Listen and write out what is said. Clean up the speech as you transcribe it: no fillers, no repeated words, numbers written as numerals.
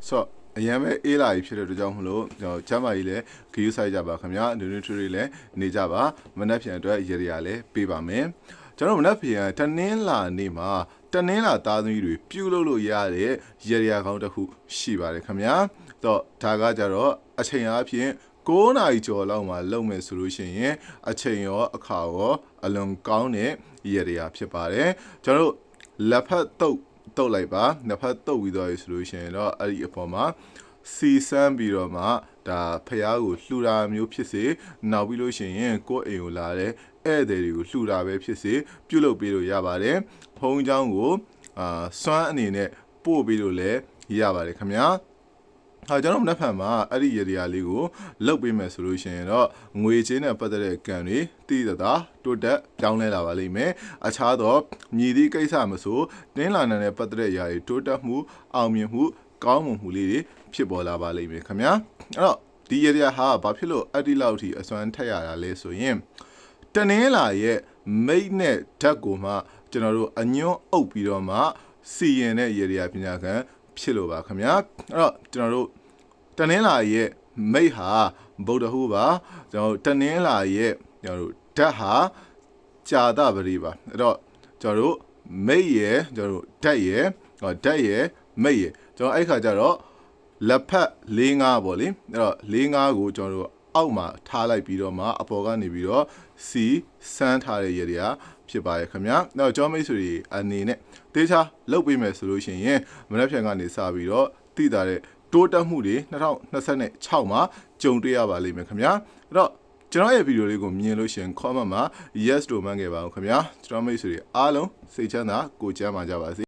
ဆိုအရင်ပဲအေးလာပြီဖြစ်တဲ့အတွက်ကြောင့်မလို့ကျွန်တော်ကျမ်းမာကြီးလည်းဂရုစိုက်ကြပါခင်ဗျာနွေနွေထွေးထွေးလည်းနေကြပါမနက်ဖြန်အတွက်ရေရလည်းပေးပါမယ်ကျွန်တော်မနက်ဖြန်တနင်္လာနေ့မှာတနင်္လာသားသမီးတွေပြုလုပ်လို့ရတဲ့ရေရကောင်းတစ်ခုရှိပါတယ်ခင်ဗျာတော့ဒါကကြတော့အချိန်အားဖြင့်9နာရီကျော်လောက်မှလုပ်မယ်ဆိုလို့ရှိရင်အချိန်ရောအခါရောအလွန်ကောင်းတဲ့ရေရဖြစ်ပါတယ်ကျွန်တော်တို့လက်ဖက်တုတ်လိုက်ပါလက်ဖက်တုတ်ပြီးတော့ဆိုလို့ရှိရင်တော့အဲ့ဒီအပေါ်မှာစီစမ်းပြီးတော့မှဒါဖျားကိုလှူတာမျိုးဖြစ်စေနောက်ပြီးလို့ရှိရင်ကိုယ့်အိမ်ကိုလာတဲ့ဧည့်သည်တွေကိုလှူတာပဲဖြစ်စေပြုလုပ်ပေးလို့ရပါတယ်ဖုံးချောင်းကိုစွမ်းအနေနဲ့ပို့ပေးလို့လည်းရပါတယ်ခင်ဗျာကျွန်တော်မနက်ဖြန်မှာအဲ့ဒီရေရာလေးကိုလုတ်ပေးမယ်ဆိုလို့ရှိရင်တော့ငွေချင်းနဲ့ပတ်သက်တဲ့ကံတွေတည်တာတိုးတက်ပြောင်းလဲလာပါလိမ့်မယ်အခြားသောမြည်သည့်ကိစ္စမဆိုတင်းလာတဲ့ပတ်သက်တဲ့ຢာတွေတိုးတက်မှုအောင်မြင်မှုကောင်းမွန်မှုလေးတွေဖြစ်ပေါ်လာပါလိမ့်မယ်ခင်ဗျာအဲ့တော့ဒီရေရာဟာဘာဖြစ်လို့အဲ့ဒီလောက်ထိအစွမ်းထက်ရတာလဲဆိုရင်တနင်္လာရဲ့မိတ်နဲ့ဓာတ်ကိုမှကျွန်တော်တို့အညွန့်အုပ်ပြီးတော့မှစီရင်တဲ့ရေရာပညာကံဖြစ်လို့ပါခင်ဗျာအဲ့တော့ကျွန်တော်တို့တနင်္လာရဲ့မိတ်ဟာဗုဒ္ဓဟူပါကျွန်တော်တို့တနင်္လာရဲ့ကျွန်တော်တို့ဓာတ်ဟာကြာတပရိပါအဲ့တော့ကျွန်တော်တို့မိတ်ရဲ့ကျွန်တော်တို့ဓာတ်ရဲ့မိတ်ရဲ့ကျွန်တော်အဲ့ခါကျတော့လက်ဖက်၄၅ပေါ့လေအဲ့တော့၄၅ကိုကျွန်တော်တို့အောက်မှာထားလိုက်ပြီးတော့မှအပေါ်ကနေပြီးတော့စီစမ်းထားတဲ့ရေတွေကဖြစ်ပါရဲ့ခင်ဗျာအဲ့တော့ကျွန်တော်မိတ်ဆွေတွေအနေနဲ့တေချာလုတ်ပေးမယ်ဆိုလို့ရှိရင်မနက်ဖြန်ကနေစပြီးတော့သိတာတဲ့တိုးတက်မှုတွေ2026မှာကြုံတွေ့ရပါလိမ့်မယ်ခင်ဗျာအဲ့တော့ကျွန်တော်ရဲ့ဗီဒီယိုလေးကိုမြင်လို့ရှိရင် comment မှာ yes လို့မှန်းခဲ့ပါဦးခင်ဗျာကျွန်တော်မိတ်ဆွေတွေအားလုံးစိတ်ချမ်းသာကိုယ်ကျန်းမာကြပါစေ